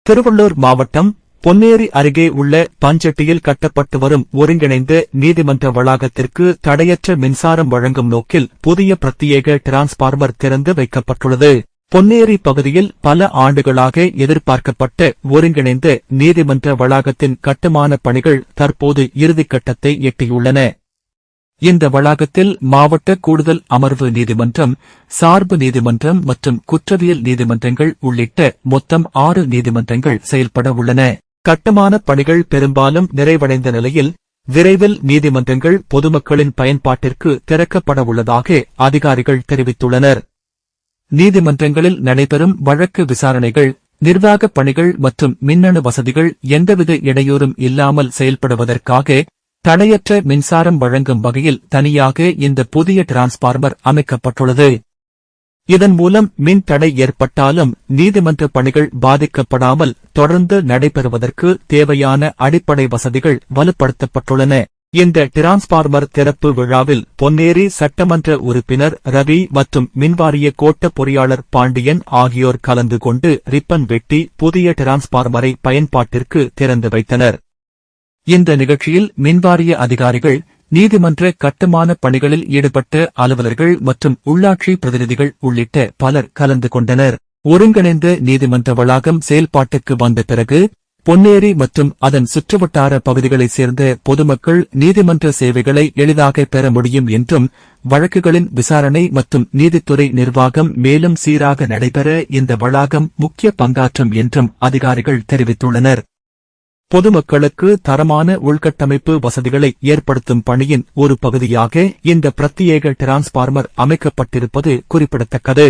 திருவள்ளூர் மாவட்டம் பொன்னேரி அருகே உள்ள பஞ்சட்டியில் கட்டப்பட்டு வரும் ஒருங்கிணைந்த நீதிமன்ற வளாகத்திற்கு தடையற்ற மின்சாரம் வழங்கும் நோக்கில் புதிய பிரத்யேக டிரான்ஸ்பார்மர் திறந்து வைக்கப்பட்டுள்ளது. பொன்னேரி பகுதியில் பல ஆண்டுகளாக எதிர்பார்க்கப்பட்ட ஒருங்கிணைந்த நீதிமன்ற வளாகத்தின் கட்டுமான பணிகள் தற்போது இறுதிக்கட்டத்தை எட்டியுள்ளன. இந்த வளாகத்தில் மாவட்ட கூடுதல் அமர்வு நீதிமன்றம், சார்பு நீதிமன்றம் மற்றும் குற்றவியல் நீதிமன்றங்கள் உள்ளிட்ட மொத்தம் 6 நீதிமன்றங்கள் செயல்பட உள்ளன. கட்டுமான பணிகள் பெரும்பாலும் நிறைவடைந்த நிலையில் விரைவில் நீதிமன்றங்கள் பொதுமக்களின் பயன்பாட்டிற்கு திறக்கப்பட உள்ளதாக அதிகாரிகள் தெரிவித்துள்ளனர். நீதிமன்றங்களில் நடைபெறும் வழக்கு விசாரணைகள், நிர்வாகப் பணிகள் மற்றும் மின்னணு வசதிகள் எந்தவித இடையூறும் இல்லாமல் செயல்படுவதற்காக தடையற்ற மின்சாரம் வழங்கும் வகையில் தனியாக இந்த புதிய டிரான்ஸ்பார்மர் அமைக்கப்பட்டுள்ளது. இதன் மூலம் மின் தடை ஏற்பட்டாலும் நீதிமன்ற பணிகள் பாதிக்கப்படாமல் தொடர்ந்து நடைபெறுவதற்கு தேவையான அடிப்படை வசதிகள் வலுப்படுத்தப்பட்டுள்ளன. இந்த டிரான்ஸ்பார்மர் திறப்பு விழாவில் பொன்னேரி சட்டமன்ற உறுப்பினர் ரவி மற்றும் மின்வாரிய கோட்ட பொறியாளர் பாண்டியன் ஆகியோர் கலந்து கொண்டு ரிப்பன் வெட்டி புதிய டிரான்ஸ்பார்மரை பயன்பாட்டிற்கு திறந்து வைத்தனர். இந்த நிகழ்ச்சியில் மின்வாரிய அதிகாரிகள், நீதிமன்ற கட்டுமான பணிகளில் ஈடுபட்ட அலுவலர்கள் மற்றும் உள்ளாட்சி பிரதிநிதிகள் உள்ளிட்ட பலர் கலந்து கொண்டனர். ஒருங்கிணைந்த நீதிமன்ற வளாகம் செயல்பாட்டுக்கு வந்த பிறகு பொன்னேரி மற்றும் அதன் சுற்றுவட்டார பகுதிகளைச் சேர்ந்த பொதுமக்கள் நீதிமன்ற சேவைகளை எளிதாக பெற முடியும் என்றும், வழக்குகளின் விசாரணை மற்றும் நீதித்துறை நிர்வாகம் மேலும் சீராக நடைபெற இந்த வளாகம் முக்கிய பங்காற்றும் என்றும் அதிகாரிகள் தெரிவித்துள்ளனர். பொதுமக்களுக்கு தரமான உள்கட்டமைப்பு வசதிகளை ஏற்படுத்தும் பணியின் ஒரு பகுதியாக இந்த பிரத்யேக டிரான்ஸ்பார்மர் அமைக்கப்பட்டிருப்பது குறிப்பிடத்தக்கது.